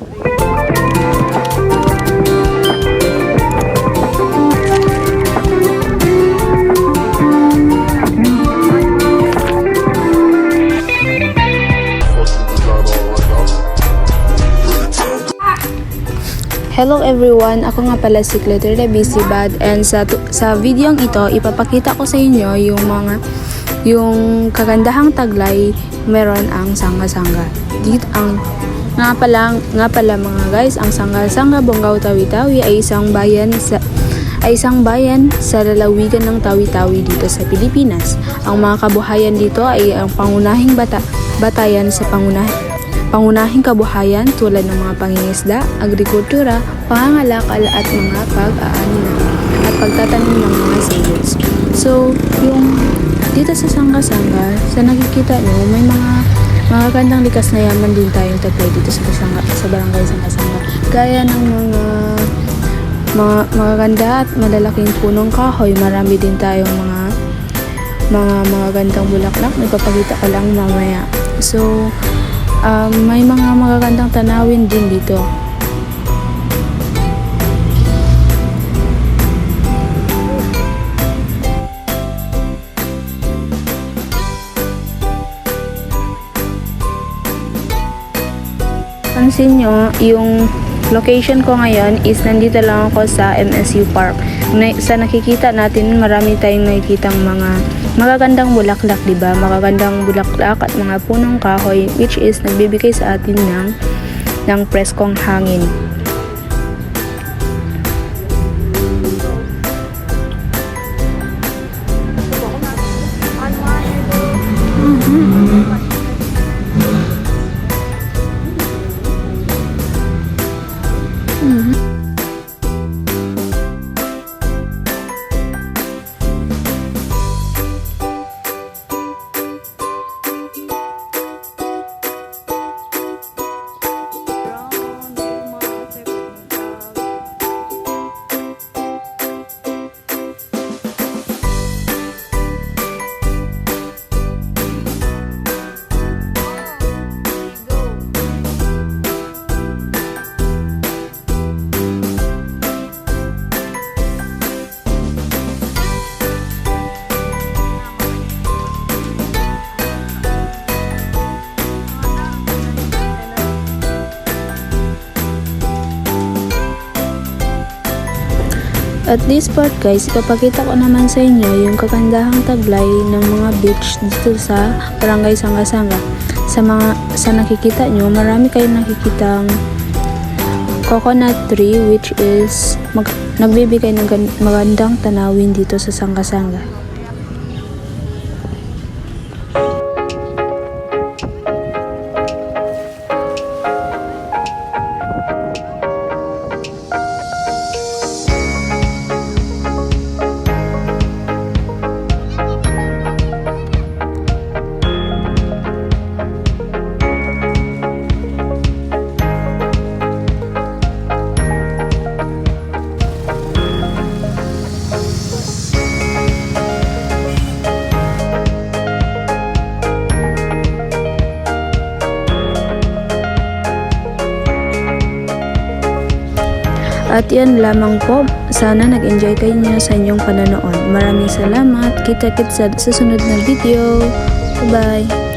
Hello everyone, ako nga pala si Clotilde Bisibad, and sa videong ito ipapakita ko sa inyo yung kagandahang taglay meron ang sangga-sangga. Dito ang nga pala mga guys, ang sangga-sangga Bonggao Tawi-Tawi ay isang bayan sa lalawigan ng Tawi-Tawi dito sa Pilipinas. Ang mga kabuhayan dito ay ang pangunahing batayan sa pangunahing kabuhayan tulad ng mga pangingisda, agrikultura, pangangalakal at mga pag-aani at pagtatanim ng mga seedlings. So, yung dito sa sangga-sangga, sa nakikita nyo, may mga gandang likas na yaman din tayong taglay dito sa barangay Sangga-Sangga. Gaya ng mga ganda at malalaking punong kahoy, marami din tayong mga gandang bulaklak. Ipapakita ko lang mamaya. So, may mga magagandang tanawin din dito. Pansin nyo, yung location ko ngayon is nandito lang ako sa MSU Park. Sa nakikita natin, marami tayong nakikitang mga magagandang bulaklak, diba? Magagandang bulaklak at mga punong kahoy, which is nagbibigay sa atin ng preskong hangin. At this part guys, ipapakita ko naman sa inyo yung kagandahang taglay ng mga beach dito sa barangay Sangga-Sangga. Sa nakikita nyo, marami kayong nakikitang coconut tree, which is nagbibigay ng magandang tanawin dito sa Sangga-Sangga. At yan lamang po. Sana nag-enjoy kayo sa inyong panonood. Maraming salamat. Kita-kits sa susunod na video. Bye-bye.